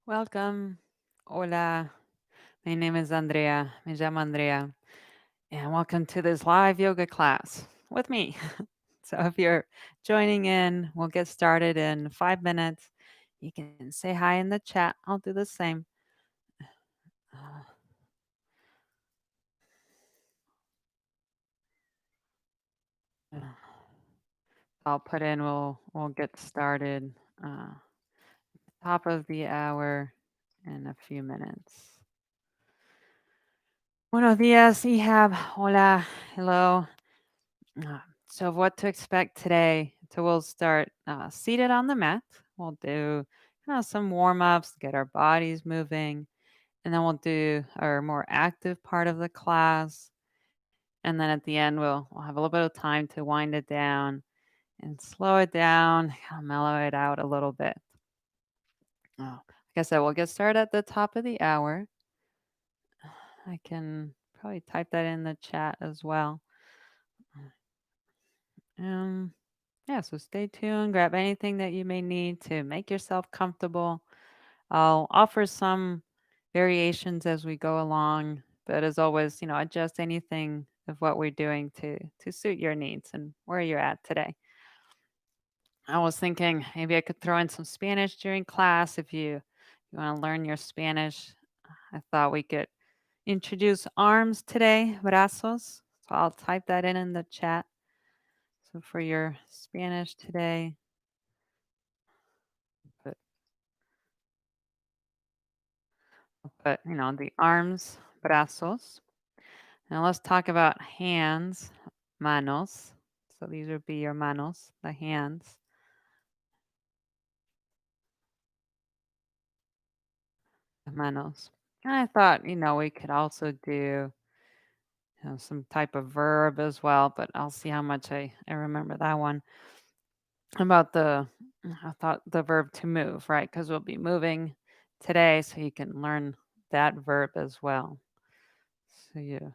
Welcome. Hola. My name is Andrea. Me llamo Andrea. And welcome to this live yoga class with me. So if you're joining in, we'll get started in 5 minutes. You can say hi in the chat. I'll do the same. Uh, I'll put in, we'll get started. Top of the hour in a few minutes. Buenos días, Ihab. Hola. Hello. So, what to expect today? So, we'll start seated on the mat. We'll do some warm ups, get our bodies moving, and then we'll do our more active part of the class. And then at the end, we'll have a little bit of time to wind it down and slow it down, mellow it out a little bit. Like I said, we'll get started at the top of the hour. I can probably type that in the chat as well. Um, Yeah, so stay tuned. Grab anything that you may need to make yourself comfortable. I'll offer some variations as we go along, but as always, adjust anything of what we're doing to suit your needs and where you're at today. I was thinking maybe I could throw in some Spanish during class if you want to learn your Spanish. I thought we could introduce arms today, brazos. So I'll type that in the chat. So for your Spanish today, put the arms, brazos. Now let's talk about hands, manos. So these would be your manos, the hands, manos. And I thought, we could also do some type of verb as well, but I'll see how much I remember that one. About I thought the verb to move, right? Because we'll be moving today, so you can learn that verb as well. So yeah,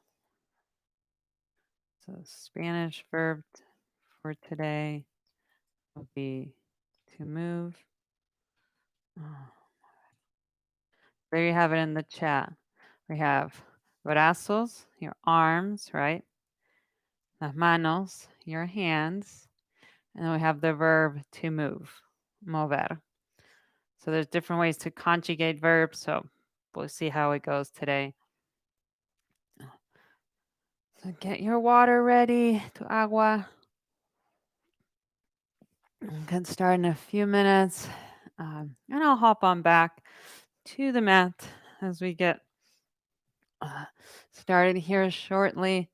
so Spanish verb for today will be to move. Oh, there you have it in the chat. We have brazos, your arms, right? Las manos, your hands. And then we have the verb to move, mover. So there's different ways to conjugate verbs. So we'll see how it goes today. So get your water ready, to agua. Get started in a few minutes. And I'll hop on back to the mat as we get started here shortly.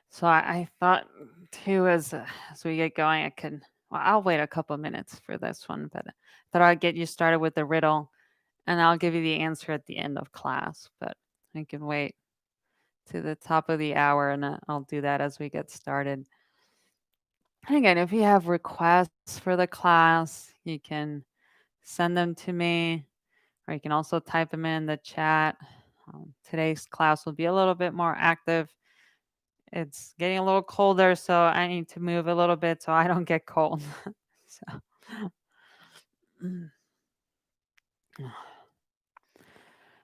So I thought too, as we get going, I could. Well, I'll wait a couple minutes for this one, but I thought I'd get you started with the riddle, and I'll give you the answer at the end of class. But I can wait to the top of the hour, and I'll do that as we get started. And again, if you have requests for the class, you can send them to me, or you can also type them in the chat. Today's class will be a little bit more active. It's getting a little colder, so I need to move a little bit so I don't get cold. So, mm.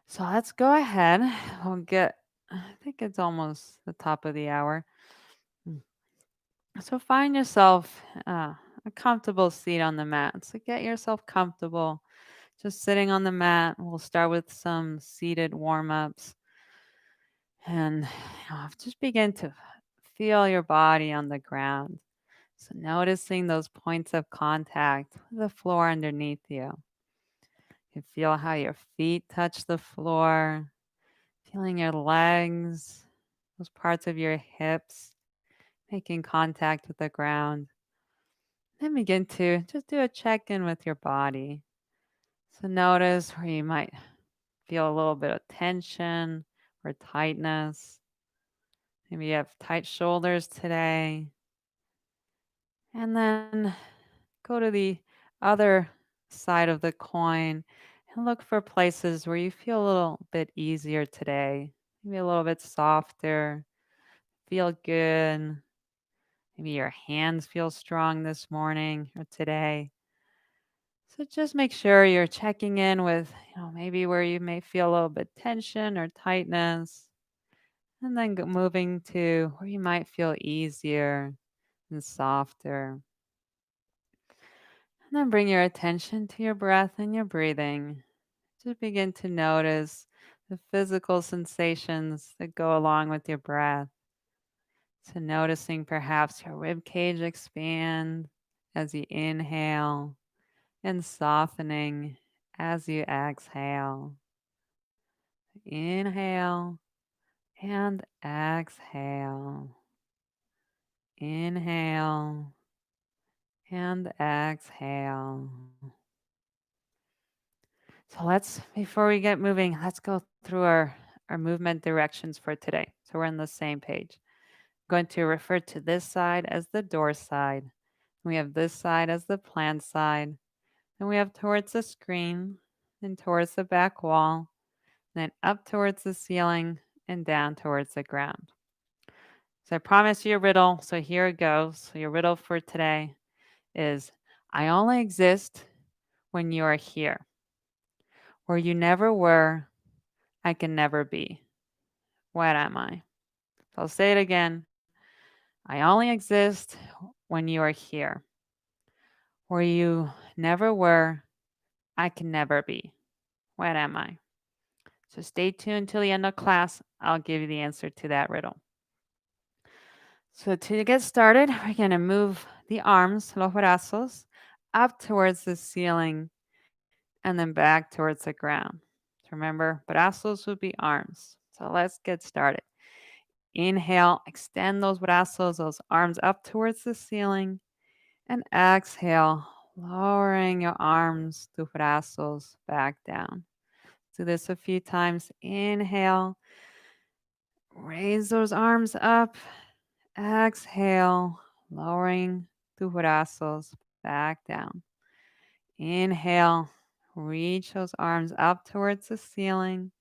So let's go ahead. I think it's almost the top of the hour. Mm. So find yourself a comfortable seat on the mat. So get yourself comfortable just sitting on the mat. We'll start with some seated warm ups and just begin to feel your body on the ground. So noticing those points of contact with the floor underneath you. You feel how your feet touch the floor, feeling your legs, those parts of your hips making contact with the ground. Then begin to just do a check in with your body. So notice where you might feel a little bit of tension or tightness. Maybe you have tight shoulders today. And then go to the other side of the coin and look for places where you feel a little bit easier today, maybe a little bit softer, feel good. Maybe your hands feel strong this morning or today. So just make sure you're checking in with, maybe where you may feel a little bit tension or tightness, and then moving to where you might feel easier and softer. And then bring your attention to your breath and your breathing. Just begin to notice the physical sensations that go along with your breath. So noticing perhaps your rib cage expand as you inhale and softening as you exhale. Inhale and exhale. Inhale and exhale. So before we get moving, let's go through our movement directions for today. So we're on the same page. I'm going to refer to this side as the door side. We have this side as the plant side. Then we have towards the screen, then towards the back wall, then up towards the ceiling, and down towards the ground. So I promise you a riddle. So here it goes. So your riddle for today is I only exist when you are here. Where you never were, I can never be. What am I? So I'll say it again. I only exist when you are here. Where you never were, I can never be. What am I? So stay tuned till the end of class. I'll give you the answer to that riddle. So to get started, we're going to move the arms, los brazos, up towards the ceiling and then back towards the ground. So remember, brazos would be arms. So let's get started. Inhale, extend those brazos, those arms up towards the ceiling. And exhale, lowering your arms to brazos back down. Do this a few times. Inhale, raise those arms up. Exhale, lowering tu brazos back down. Inhale, reach those arms up towards the ceiling.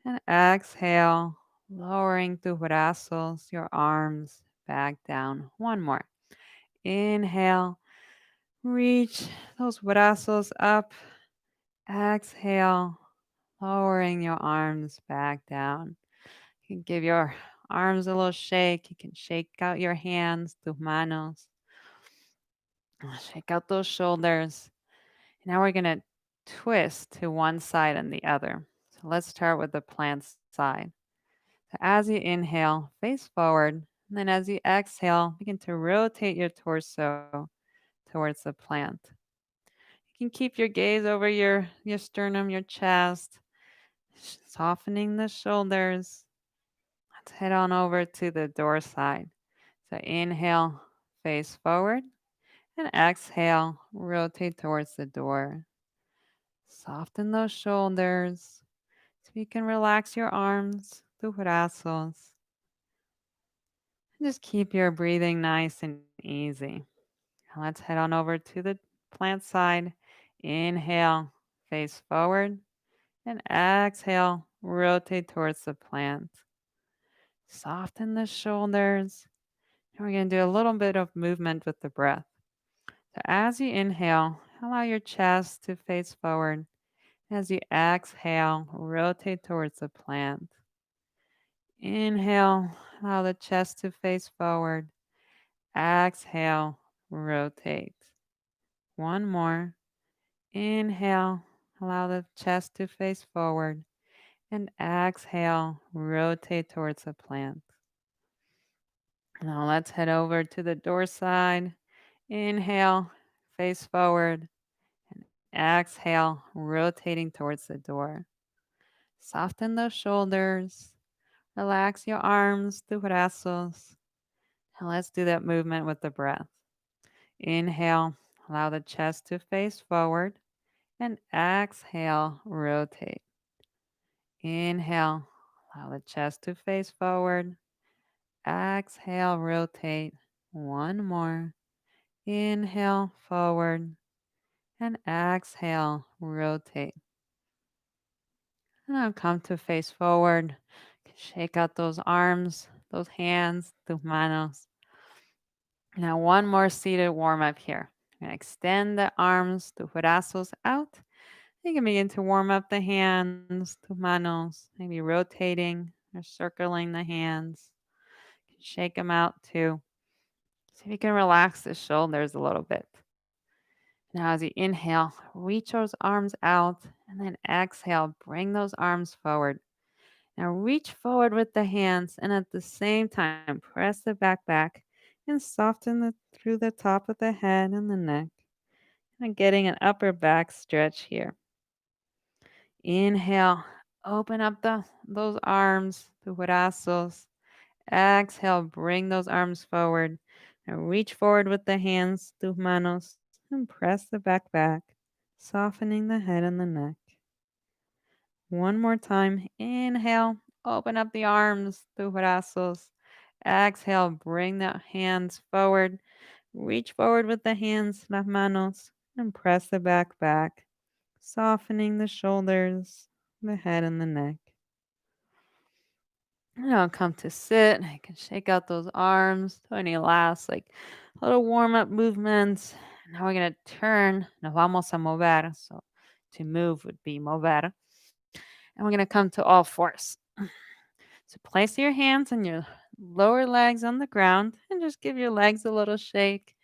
And exhale, lowering tu brazos, your arms back down. One more. Inhale, reach those brazos up. Exhale, lowering your arms back down. You can give your arms a little shake. You can shake out your hands, tus manos. Shake out those shoulders. Now we're going to twist to one side and the other. So let's start with the plant side. So as you inhale, face forward. And then as you exhale, begin to rotate your torso towards the plant. You can keep your gaze over your sternum, your chest, softening the shoulders. Let's head on over to the door side. So inhale, face forward, and exhale, rotate towards the door. Soften those shoulders so you can relax your arms, tus brazos. And just keep your breathing nice and easy. Now let's head on over to the plant side. Inhale, face forward, and exhale, rotate towards the plant. Soften the shoulders. And we're going to do a little bit of movement with the breath. So as you inhale, allow your chest to face forward. As you exhale, rotate towards the plant. Inhale, allow the chest to face forward. Exhale, rotate. One more. Inhale, allow the chest to face forward. And exhale, rotate towards the plant. Now let's head over to the door side. Inhale, face forward. And exhale, rotating towards the door. Soften those shoulders. Relax your arms, tus brazos. And let's do that movement with the breath. Inhale, allow the chest to face forward. And exhale, rotate. Inhale, allow the chest to face forward. Exhale, rotate. One more. Inhale, forward. And exhale, rotate. And now come to face forward. Shake out those arms, those hands, tus manos. Now, one more seated warm up here. You're going to extend the arms, tus brazos out. You can begin to warm up the hands, tus manos, maybe rotating or circling the hands. You can shake them out too. See if you can relax the shoulders a little bit. Now, as you inhale, reach those arms out, and then exhale, bring those arms forward. Now, reach forward with the hands, and at the same time, press the back and soften through the top of the head and the neck. And getting an upper back stretch here. Inhale, open up those arms, the brazos. Exhale, bring those arms forward. Now reach forward with the hands, tus manos, and press the back, softening the head and the neck. One more time. Inhale, open up the arms, tus brazos. Exhale, bring the hands forward. Reach forward with the hands, las manos, and press the back, softening the shoulders, the head, and the neck. Now come to sit. You can shake out those arms. Do any last little warm up movements. Now we're gonna turn. Nos vamos a mover. So to move would be mover. And we're gonna come to all fours. So place your hands on your lower legs on the ground and just give your legs a little shake,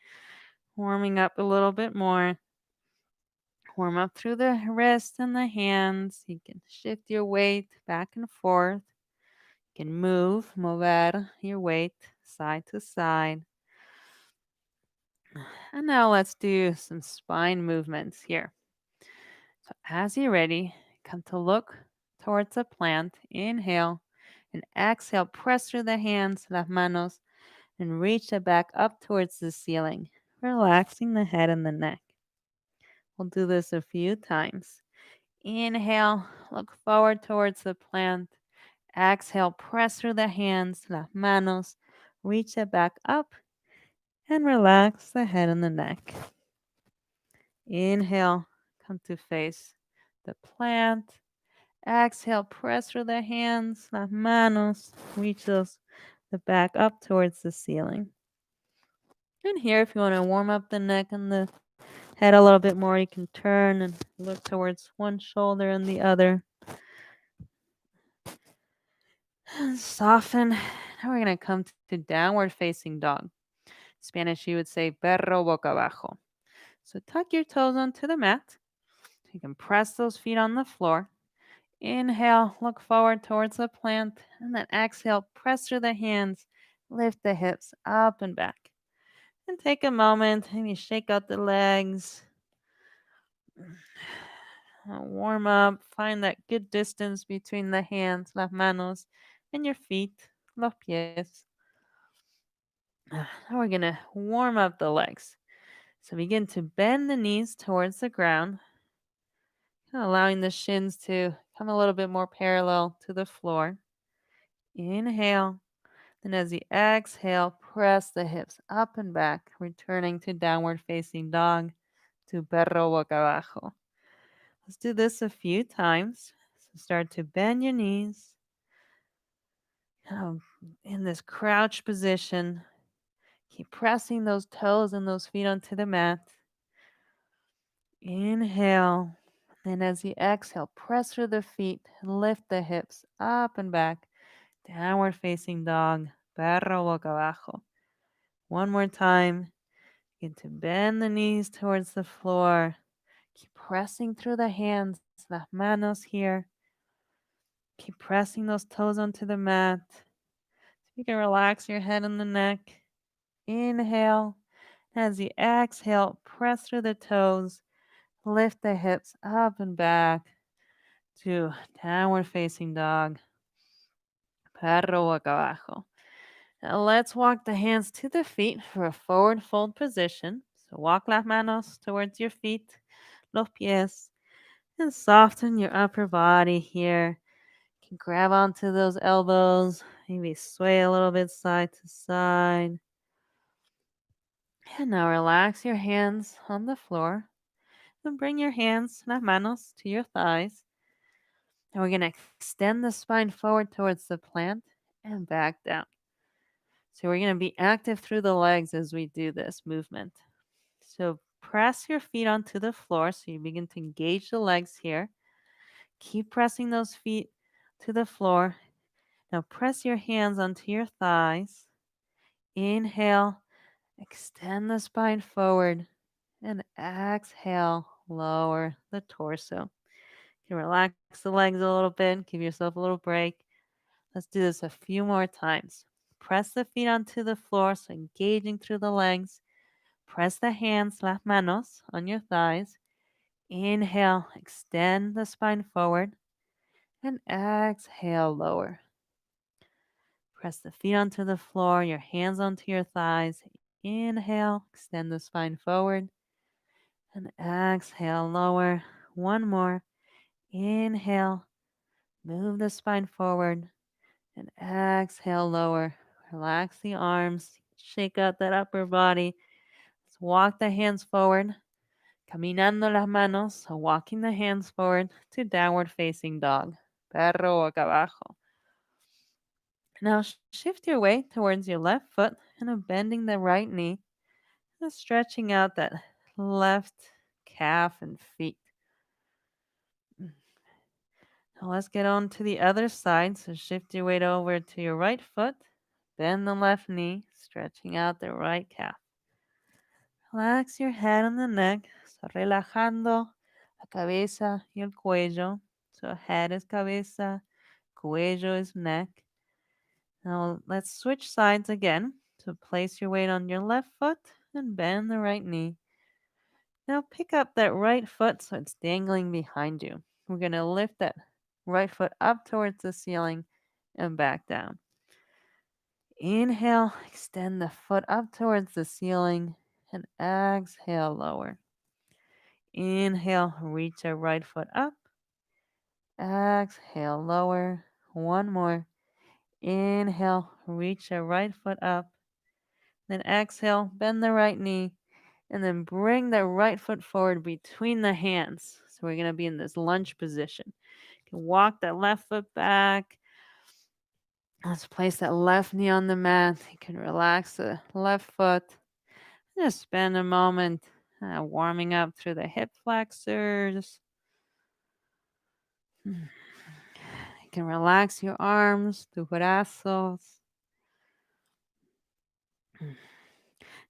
warming up a little bit more. Warm up through the wrists and the hands. You can shift your weight back and forth. You can mover your weight side to side. And now let's do some spine movements here. So as you're ready, come to look towards the plant. Inhale and exhale. Press through the hands, las manos, and reach the back up towards the ceiling, relaxing the head and the neck. We'll do this a few times. Inhale, look forward towards the plant. Exhale, press through the hands, las manos, reach it back up, and relax the head and the neck. Inhale, come to face the plant. Exhale, press through the hands, las manos, reach the back up towards the ceiling. And here, if you want to warm up the neck and the head a little bit more, you can turn and look towards one shoulder and the other. And soften. Now we're going to come to downward facing dog. Spanish, you would say perro boca abajo. So tuck your toes onto the mat. You can press those feet on the floor. Inhale, look forward towards the plant, and then exhale, press through the hands, lift the hips up and back. And take a moment, maybe shake out the legs. Warm up, find that good distance between the hands, las manos, and your feet, los pies. Now we're going to warm up the legs. So begin to bend the knees towards the ground, allowing the shins to come a little bit more parallel to the floor. Inhale. Then as you exhale, press the hips up and back, returning to downward facing dog, to perro boca abajo. Let's do this a few times. So start to bend your knees. In this crouch position, keep pressing those toes and those feet onto the mat. Inhale. Then as you exhale, press through the feet and lift the hips up and back. Downward facing dog, perro boca abajo. One more time. Begin to bend the knees towards the floor. Keep pressing through the hands, las manos here. Keep pressing those toes onto the mat. You can relax your head and the neck. Inhale. As you exhale, press through the toes. Lift the hips up and back to downward facing dog. Perro boca abajo. Now let's walk the hands to the feet for a forward fold position. So walk las manos towards your feet, los pies, and soften your upper body here. You can grab onto those elbows, maybe sway a little bit side to side. And now relax your hands on the floor and bring your hands, las manos, to your thighs. And we're going to extend the spine forward towards the plant and back down. So we're going to be active through the legs as we do this movement. So press your feet onto the floor. So you begin to engage the legs here. Keep pressing those feet to the floor. Now press your hands onto your thighs. Inhale, extend the spine forward, and exhale, lower the torso. You can relax the legs a little bit, give yourself a little break. Let's do this a few more times. Press the feet onto the floor, so engaging through the legs. Press the hands, las manos, on your thighs. Inhale, extend the spine forward, and exhale, lower. Press the feet onto the floor, your hands onto your thighs. Inhale, extend the spine forward, and exhale, lower. One more. Inhale, move the spine forward, and exhale, lower. Relax the arms, shake out that upper body. Let's walk the hands forward, caminando las manos, so walking the hands forward to downward facing dog. Perro boca abajo. Now shift your weight towards your left foot and bending the right knee and stretching out that left calf and feet. Now let's get on to the other side. So shift your weight over to your right foot, bend the left knee, stretching out the right calf. Relax your head and the neck, so relajando la cabeza y el cuello. So head is cabeza, cuello is neck. Now let's switch sides again. So place your weight on your left foot and bend the right knee. Now pick up that right foot so it's dangling behind you. We're going to lift that right foot up towards the ceiling and back down. Inhale, extend the foot up towards the ceiling and exhale, lower. Inhale, reach your right foot up. Exhale, lower. One more. Inhale, reach your right foot up. Then exhale, bend the right knee, and then bring the right foot forward between the hands. So we're going to be in this lunge position. You can walk that left foot back. Let's place that left knee on the mat. You can relax the left foot. Just spend a moment warming up through the hip flexors. You can relax your arms, tus brazos.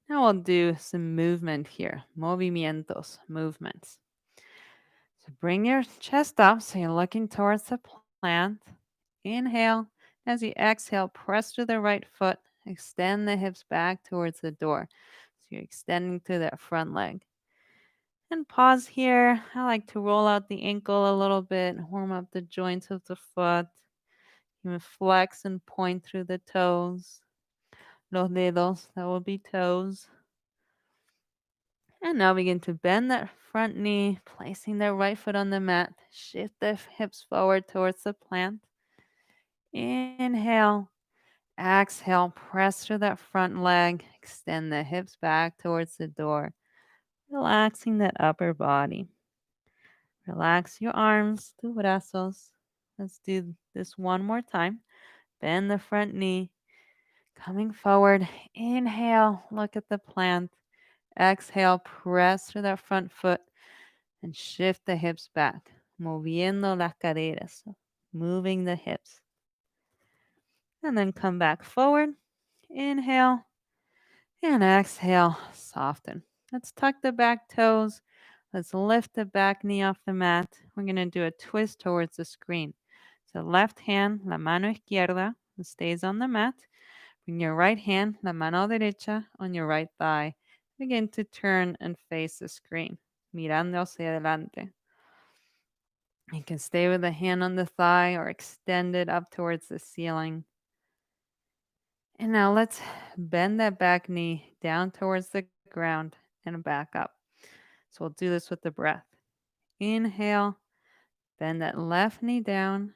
Now we'll do some movement here. Movimientos, movements. So bring your chest up so you're looking towards the plant. Inhale. As you exhale, press to the right foot. Extend the hips back towards the door. So you're extending to that front leg. And pause here. I like to roll out the ankle a little bit, warm up the joints of the foot. You can flex and point through the toes. Los dedos, that will be toes. And now begin to bend that front knee, placing the right foot on the mat. Shift the hips forward towards the plant. Inhale. Exhale, press through that front leg. Extend the hips back towards the door. Relaxing that upper body. Relax your arms, tus brazos. Let's do this one more time. Bend the front knee. Coming forward. Inhale, look at the plant. Exhale, press through that front foot and shift the hips back. Moviendo las caderas. Moving the hips. And then come back forward. Inhale. And exhale, soften. Let's tuck the back toes. Let's lift the back knee off the mat. We're going to do a twist towards the screen. So left hand, la mano izquierda, stays on the mat. Bring your right hand, la mano derecha, on your right thigh. Begin to turn and face the screen, mirando hacia adelante. You can stay with the hand on the thigh or extend it up towards the ceiling. And now let's bend that back knee down towards the ground and back up. So we'll do this with the breath. Inhale, bend that left knee down,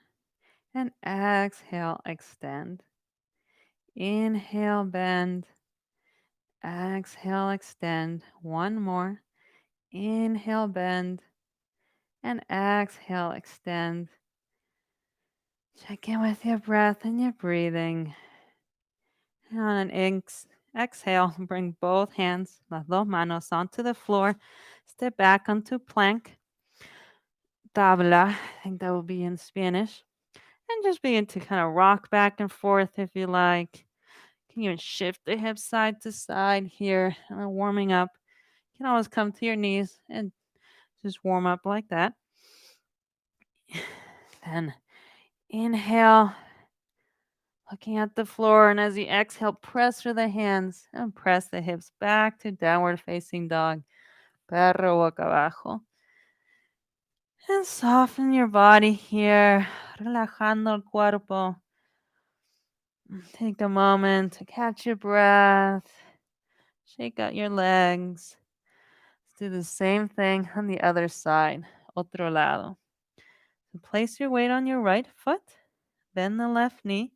and exhale, extend. Inhale, bend. Exhale, extend. One more. Inhale, bend. And exhale, extend. Check in with your breath and your breathing. And on an exhale, bring both hands, las dos manos, onto the floor. Step back onto plank, tabla, I think that will be in Spanish. And just begin to kind of rock back and forth if you like. You can even shift the hips side to side here, warming up. You can always come to your knees and just warm up like that. Then inhale, looking at the floor, and as you exhale, press through the hands and press the hips back to downward facing dog. Perro boca abajo. And soften your body here, relajando el cuerpo. Take a moment to catch your breath. Shake out your legs. Let's do the same thing on the other side. Otro lado. So place your weight on your right foot. Bend the left knee.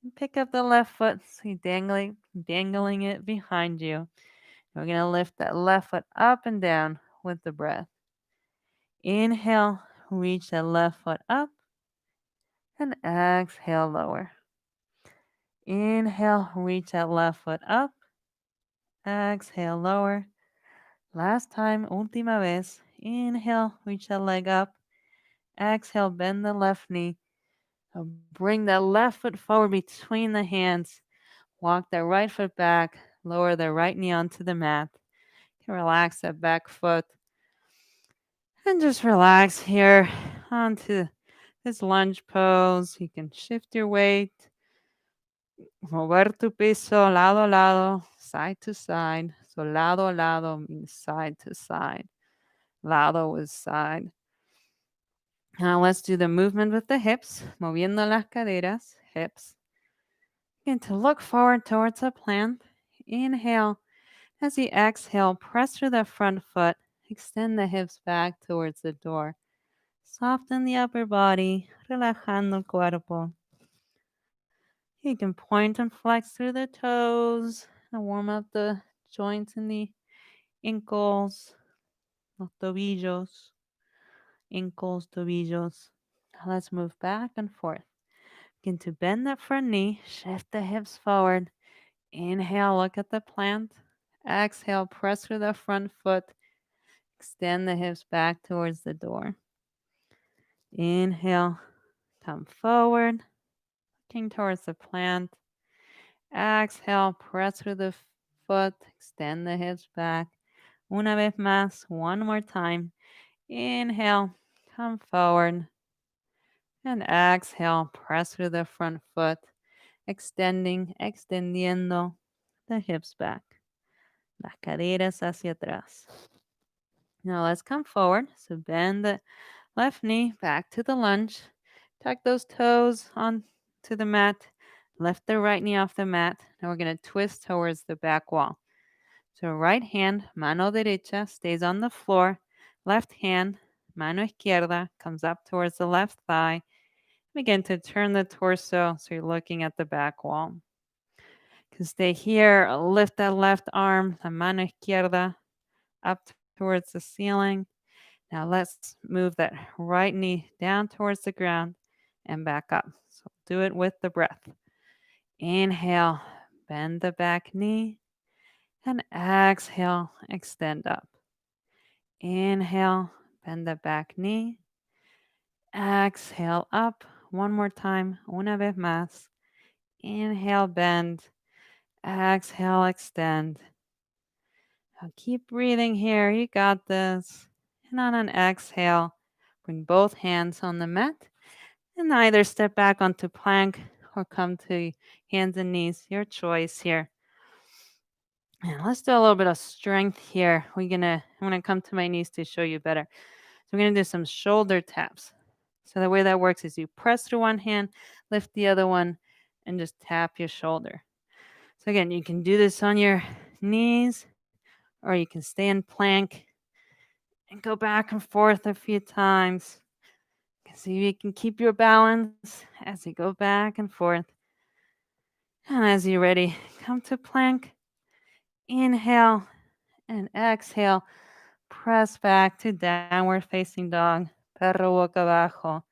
And pick up the left foot so you're dangling it behind you. We're going to lift that left foot up and down with the breath. Inhale, reach that left foot up. And exhale, lower. Inhale, reach that left foot up. Exhale, lower. Last time, última vez. Inhale, reach that leg up. Exhale, bend the left knee. Bring that left foot forward between the hands. Walk that right foot back. Lower the right knee onto the mat. You can relax that back foot. And just relax here onto this lunge pose. You can shift your weight. Mover tu piso lado a lado, side to side. So lado a lado means side to side. Lado is side. Now let's do the movement with the hips, moviendo las caderas, hips. Begin to look forward towards a plant. Inhale. As you exhale, press through the front foot. Extend the hips back towards the door. Soften the upper body, relajando el cuerpo. You can point and flex through the toes and warm up the joints in the ankles, los tobillos, ankles, tobillos. Now let's move back and forth. Begin to bend that front knee, shift the hips forward. Inhale, look at the plant. Exhale, press through the front foot. Extend the hips back towards the door. Inhale, come forward, looking towards the plant. Exhale, press through the foot, extend the hips back. Una vez más, one more time. Inhale, come forward. And exhale, press through the front foot, extendiendo the hips back. Las caderas hacia atrás. Now let's come forward. So bend the left knee back to the lunge. Tuck those toes onto the mat. Lift the right knee off the mat. Now we're going to twist towards the back wall. So right hand, mano derecha, stays on the floor. Left hand, mano izquierda, comes up towards the left thigh. Begin to turn the torso so you're looking at the back wall. You can stay here. Lift that left arm, la mano izquierda, up towards the ceiling. Now let's move that right knee down towards the ground and back up. So do it with the breath. Inhale, bend the back knee, and exhale, extend up. Inhale, bend the back knee. Exhale up. One more time. Una vez más. Inhale, bend. Exhale, extend. Now keep breathing here. You got this. And on an exhale, bring both hands on the mat and either step back onto plank or come to hands and knees. Your choice here. And let's do a little bit of strength here. I'm gonna come to my knees to show you better. So we're gonna do some shoulder taps. So the way that works is you press through one hand, lift the other one, and just tap your shoulder. So again, you can do this on your knees, or you can stay in plank and go back and forth a few times. See if you can keep your balance as you go back and forth. And as you're ready, come to plank. Inhale and exhale. Press back to downward facing dog. Perro boca abajo.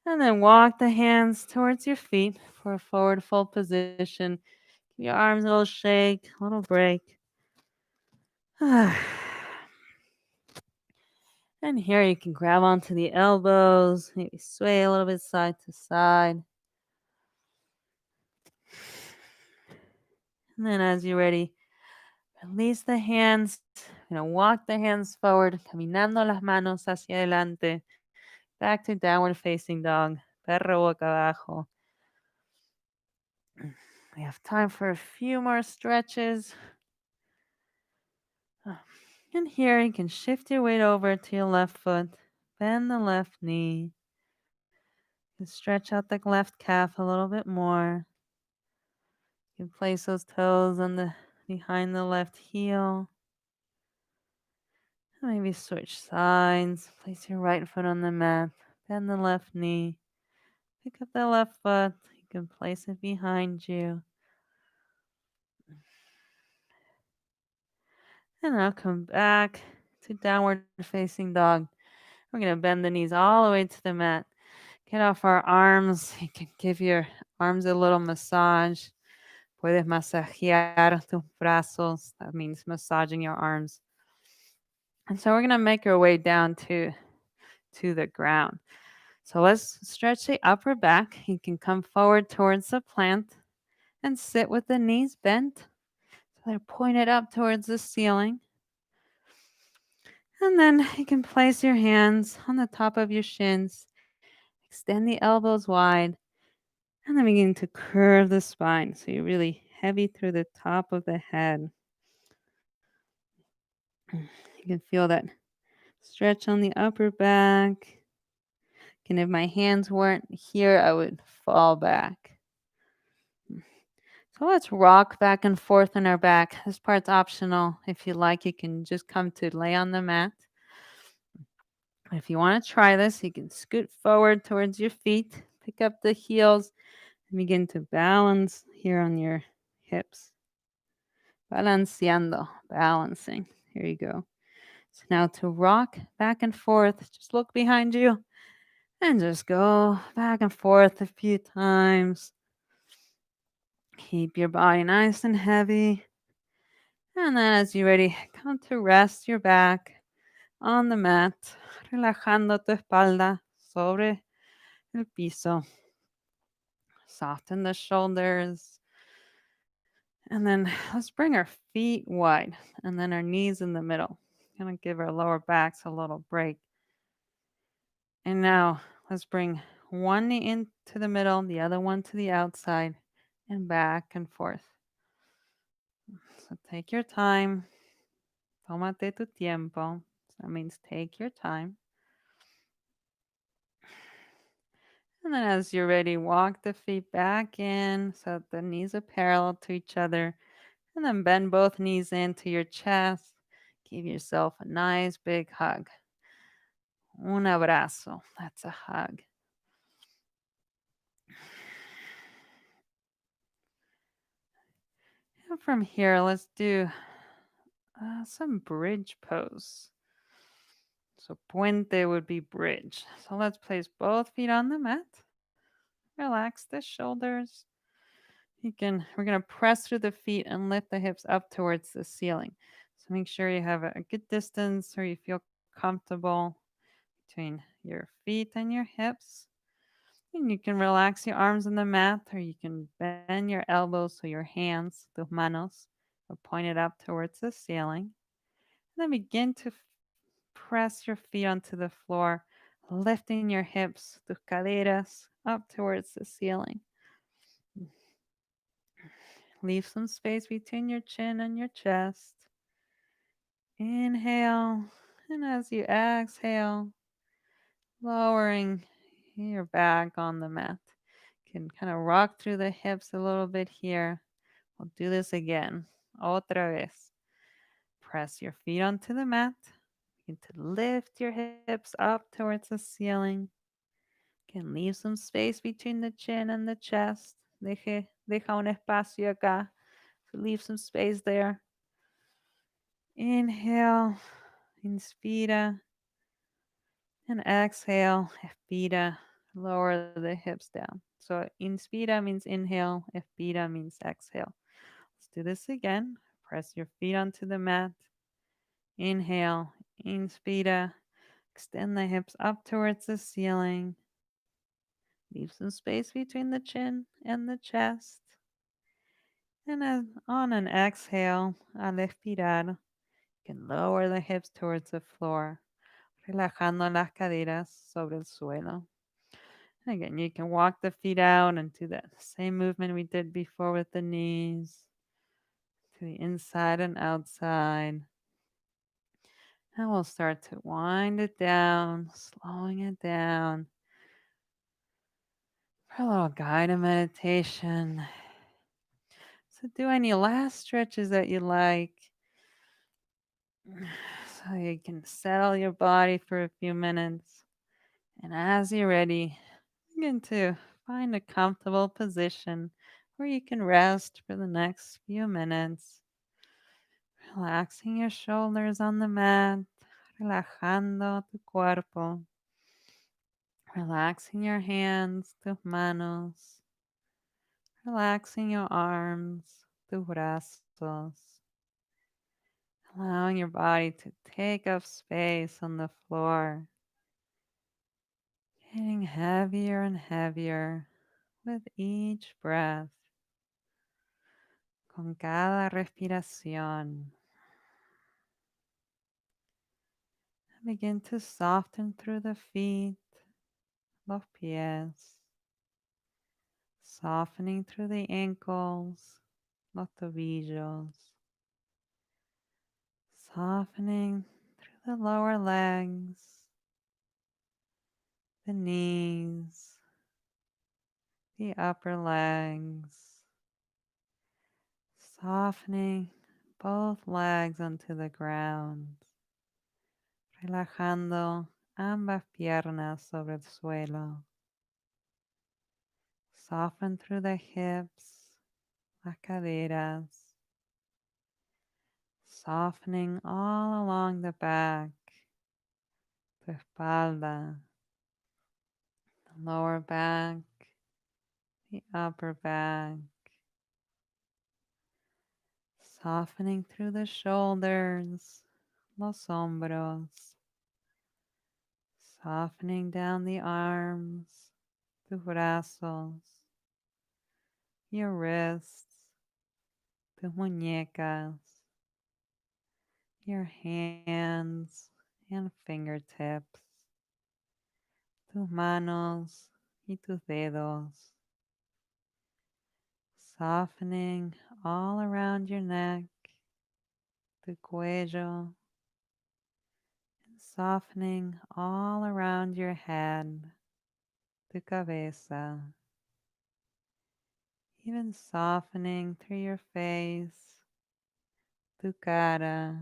And then walk the hands towards your feet for a forward fold position. Give your arms a little shake, a little break. And here you can grab onto the elbows, maybe sway a little bit side to side. And then as you're ready, release the hands. Walk the hands forward, caminando las manos hacia adelante. Back to downward facing dog. Perro boca abajo. We have time for a few more stretches. And here you can shift your weight over to your left foot. Bend the left knee. You can stretch out the left calf a little bit more. You can place those toes on behind the left heel. Maybe switch sides. Place your right foot on the mat. Bend the left knee. Pick up the left foot. You can place it behind you. And now come back to downward facing dog. We're going to bend the knees all the way to the mat. Get off our arms. You can give your arms a little massage. Puedes masajear tus brazos. That means massaging your arms. And so we're going to make our way down to the ground. So let's stretch the upper back. You can come forward towards the plant and sit with the knees bent. So they're pointed up towards the ceiling. And then you can place your hands on the top of your shins. Extend the elbows wide. And then begin to curve the spine. So you're really heavy through the top of the head. You can feel that stretch on the upper back. And if my hands weren't here, I would fall back. So let's rock back and forth on our back. This part's optional. If you like, you can just come to lay on the mat. If you want to try this, you can scoot forward towards your feet, pick up the heels, and begin to balance here on your hips. Balanceando, balancing. Here you go. So now to rock back and forth, just look behind you and just go back and forth a few times. Keep your body nice and heavy. And then as you're ready, come to rest your back on the mat, relajando tu espalda sobre el piso. Soften the shoulders. And then let's bring our feet wide and then our knees in the middle. Gonna give our lower backs a little break. And now let's bring one knee into the middle, the other one to the outside, and back and forth. So take your time. Tómate tu tiempo. That means take your time. And then as you're ready, walk the feet back in so the knees are parallel to each other. And then bend both knees into your chest. Give yourself a nice big hug. Un abrazo. That's a hug. And from here, let's do some bridge pose. So puente would be bridge. So let's place both feet on the mat. Relax the shoulders. We're gonna press through the feet and lift the hips up towards the ceiling. So make sure you have a good distance or you feel comfortable between your feet and your hips. And you can relax your arms on the mat or you can bend your elbows so your hands, tus manos, are pointed up towards the ceiling. And then begin to press your feet onto the floor, lifting your hips, tus caderas, up towards the ceiling. Leave some space between your chin and your chest. Inhale, and as you exhale, lowering your back on the mat. You can kind of rock through the hips a little bit here. We'll do this again. Otra vez. Press your feet onto the mat. Begin to lift your hips up towards the ceiling. Can leave some space between the chin and the chest. Deja un espacio acá. So leave some space there. Inhale, inspira, and exhale, expira, Lower the hips down. So inspira means inhale, expira means exhale. Let's do this again. Press your feet onto the mat. Inhale, inspira, extend the hips up towards the ceiling. Leave some space between the chin and the chest. And on an exhale, al expirar, you can lower the hips towards the floor, relajando las caderas sobre el suelo. And again, you can walk the feet out and do that same movement we did before with the knees to the inside and outside. And we'll start to wind it down, slowing it down for a little guided meditation. So do any last stretches that you like. So you can settle your body for a few minutes. And as you're ready, begin to find a comfortable position where you can rest for the next few minutes. Relaxing your shoulders on the mat, relajando tu cuerpo. Relaxing your hands, tus manos. Relaxing your arms, tus brazos. Allowing your body to take up space on the floor. Getting heavier and heavier with each breath. Con cada respiración. Begin to soften through the feet, los pies. Softening through the ankles, los tobillos. Softening through the lower legs, the knees, the upper legs. Softening both legs onto the ground. Relajando ambas piernas sobre el suelo. Soften through the hips, las caderas. Softening all along the back, tu espalda, the lower back, the upper back. Softening through the shoulders, los hombros. Softening down the arms, tus brazos, your wrists, tus muñecas, your hands and fingertips, tus manos y tus dedos. Softening all around your neck, tu cuello, and softening all around your head, tu cabeza. Even softening through your face, tu cara,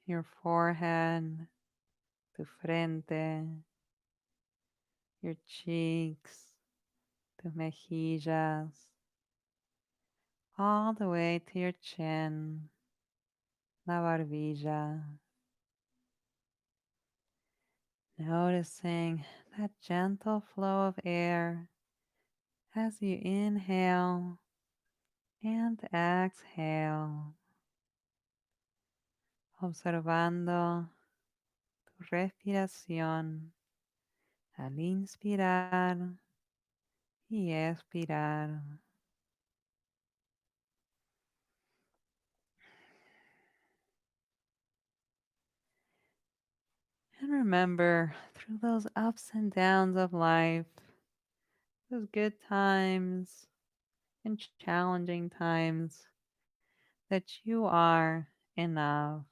your forehead, tu frente, your cheeks, tus mejillas, all the way to your chin, la barbilla. Noticing that gentle flow of air as you inhale and exhale, observando tu respiración al inspirar y expirar. And remember, through those ups and downs of life, those good times and challenging times, that you are enough.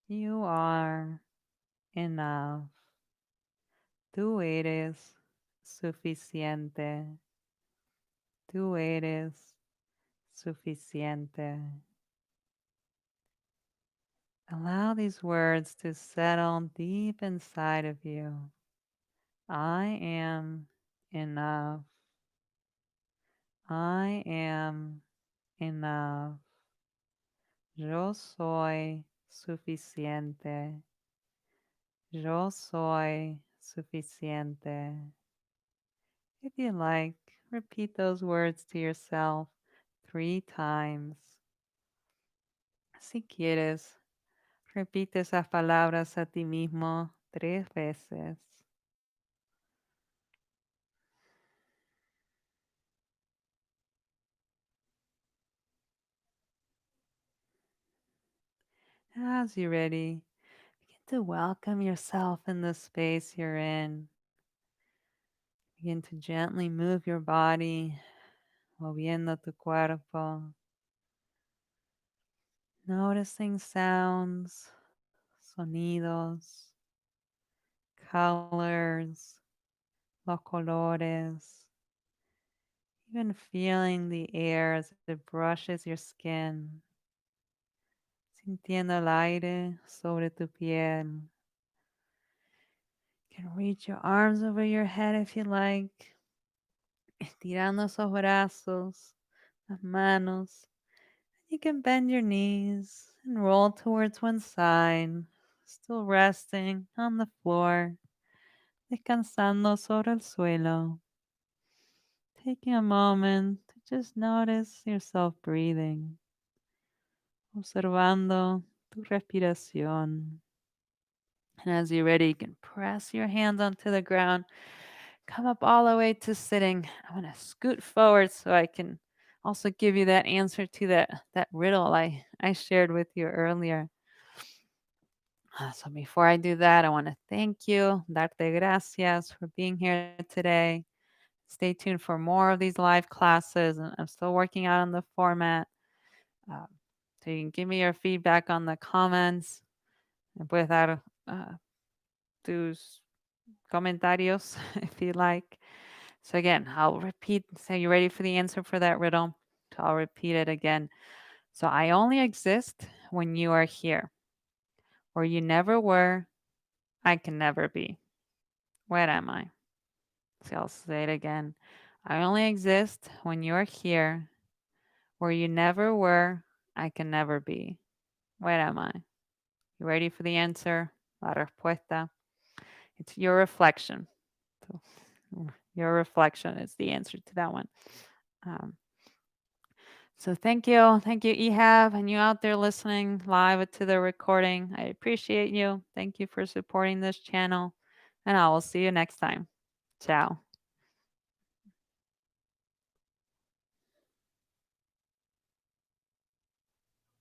You are enough. Tú eres suficiente. Tú eres suficiente. Allow these words to settle deep inside of you. I am enough. I am enough. Yo soy suficiente. Yo soy suficiente. If you like, repeat those words to yourself 3 times. Si quieres, repite esas palabras a ti mismo 3 veces. As you're ready, begin to welcome yourself in the space you're in. Begin to gently move your body, moviendo tu cuerpo, noticing sounds, sonidos, colors, los colores, even feeling the air as it brushes your skin, sintiendo el aire sobre tu piel. You can reach your arms over your head if you like, estirando esos brazos, las manos. You can bend your knees and roll towards one side, still resting on the floor, descansando sobre el suelo. Taking a moment to just notice yourself breathing, observando tu respiración. And as you're ready, you can press your hands onto the ground, come up all the way to sitting. I'm going to scoot forward so I can also give you that answer to that riddle I shared with you earlier. So before I do that, I want to thank you, darte gracias for being here today. Stay tuned for more of these live classes. And I'm still working out on the format. Uh, so you can give me your feedback on the comments. Puedes dar tus comentarios if you like. So again, I'll repeat. Say you ready for the answer for that riddle? So I'll repeat it again. So I only exist when you are here. Where you never were, I can never be. Where am I? So I'll say it again. I only exist when you're here. Where you never were, I can never be. Where am I? You ready for the answer? La respuesta. It's your reflection. So, your reflection is the answer to that one. Um, so thank you. Thank you, Ehab, and you out there listening live to the recording. I appreciate you. Thank you for supporting this channel, and I will see you next time. Ciao.